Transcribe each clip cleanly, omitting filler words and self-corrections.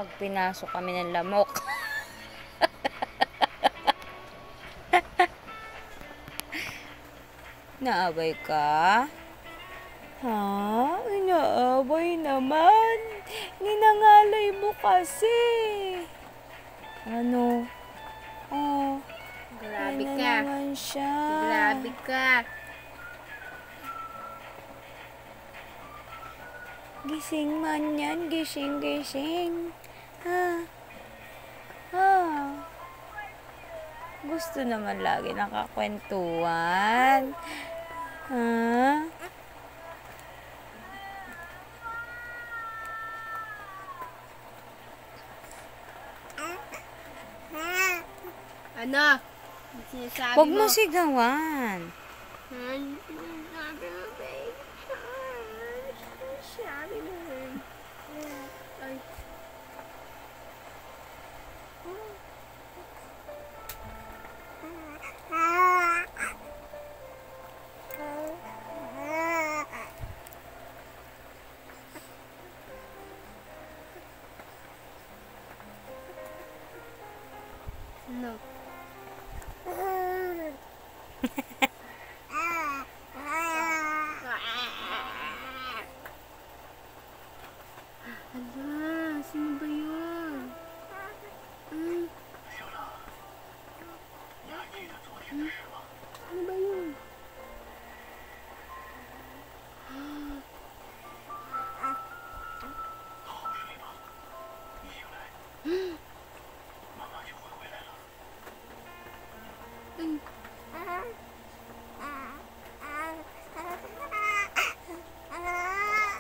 pag pinasok kami ng lamok. Naabay ka? Ha? Inaabay naman. Ninangalay mo kasi. Ano? Oh. Grabe Yan na ka. naman siya. Grabe ka. Gising man yan. Gising, gising. Ha? Ha? Gusto naman lagi nakakwentuhan. Ha? Ano? Sinasabi Huwag mo. mo sigawan. Sabi mo. Ay. No. Ala, sino ba yun? Ano ba yun?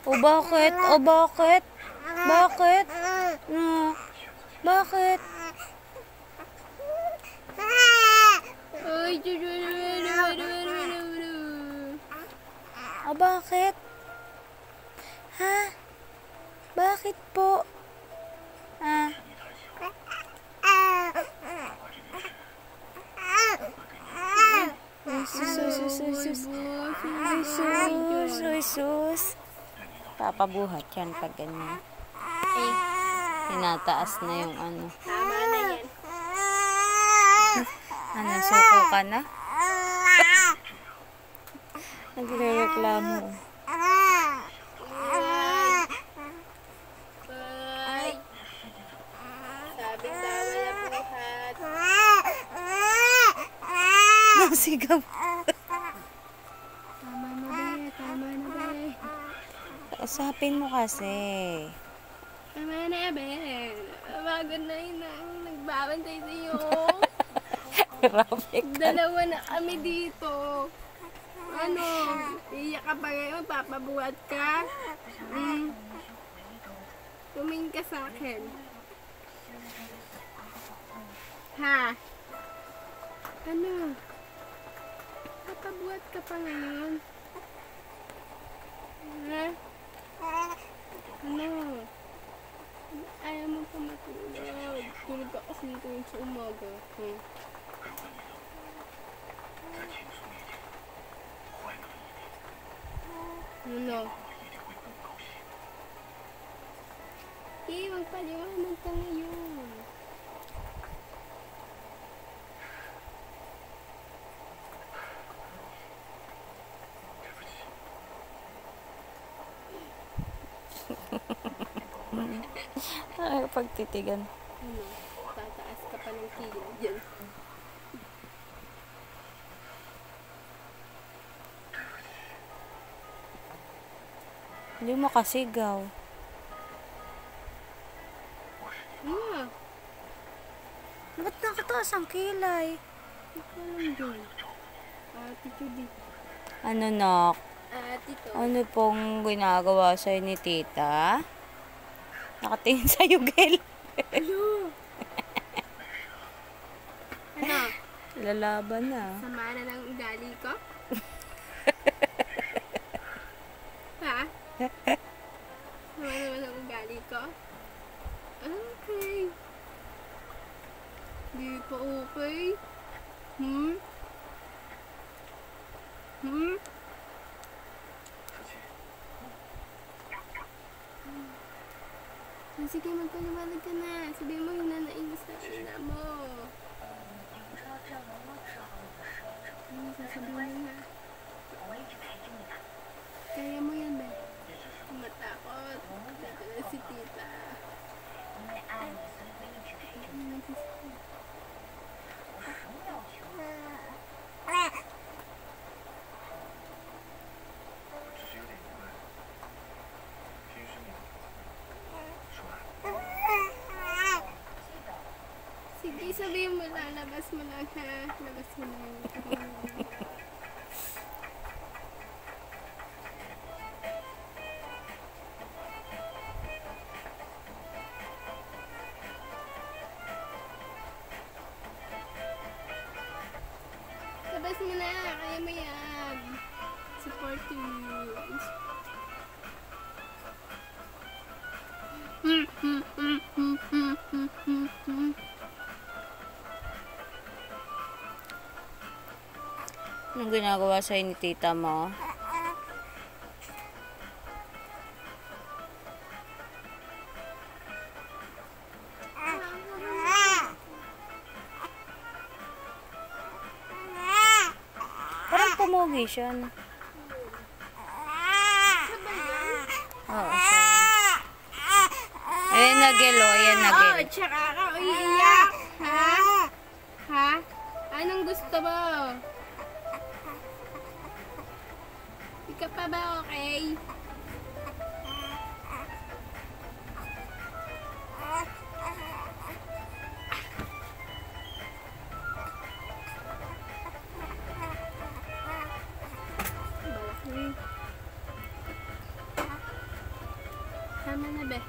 O bakit? O bakit? Bakit? No. Bakit? Ay, O bakit? Ha? Bakit po? Ha? Sus. Papabuhat yan pag ganyan. Ay, Tinataas na yung ano. tama na yan. Ano, suko ka na? Nagre-reklamo. Bye. Sabing bawal ang buhat. Nasigaw. Tama na ba? Tama na ba? Usapin mo kasi. Tama na ba? Bago na yun ang nagbabantay sa'yo. Grabe ka. Dalawa na kami dito. Ano? Iyak ka pa ngayon? Papabuhat ka? Tumingin ka sa akin. Ha? Ano? Papabuhat ka pa ngayon? Ha? Ano? Ayaw mo pa matulog. Tulog ka kasi tulog sa umaga. Ano? Magpaliwanag ka ngayon. Ay, pagtitigan. Ano? Tataas ka pa ng kilo dyan. Hindi mo kasigaw. Ano? Ba't nakataas ang kilay? Ikaw lang dyan. Attitude eh. Ano, Nak? Attitude. Ano pong ginagawa sa'yo ni Tita? Nakatingin sa'yo, Gel. Ano? Ano? Lalaban na. Sama na ng ugali ko? Ha? Sama naman ang ugali ko? Okay. Di pa okay? Hmm? Sige, magpaliwanag ka na. Sabihin mo hinanain mo sa ina mo. Ano sasabihin mo na? Kaya mo yan, be. Matakot. Dito na si tita. Sige, sabihin mo lang. Labas mo lang, ha? Labas mo lang. Labas mo na. Kaya mo yan. Support you. Anong ginagawa sa'yo ni tita mo? Parang pumugi siya, no? Oo, siya. Ayan na, Gelo. Ayan na, Gelo. Oh, tsaka ka uiiyak. Ha? Ha? Anong gusto mo? Di ka pa ba okay? Tama na, be.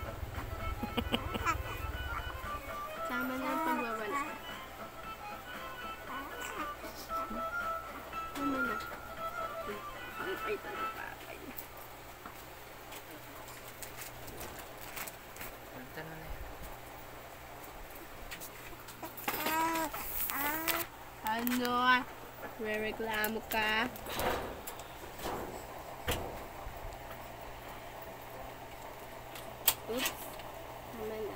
Tama na ang pagwawala. Tama na. Ay, talaga pa. Ano? Rereklamo ka? Oops. Tama na.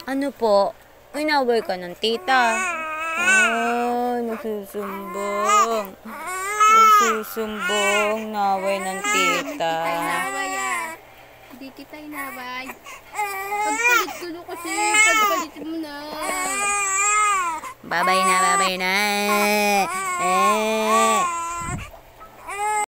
Ano po? Inaway ka ng tita. Ay, nagsusumbong. Nagsusumbong. Naway ng tita. Inaway ah. Hindi kita inaway. Pagpalit ko kasi. Pagpalit mo na. Babay na, babay na.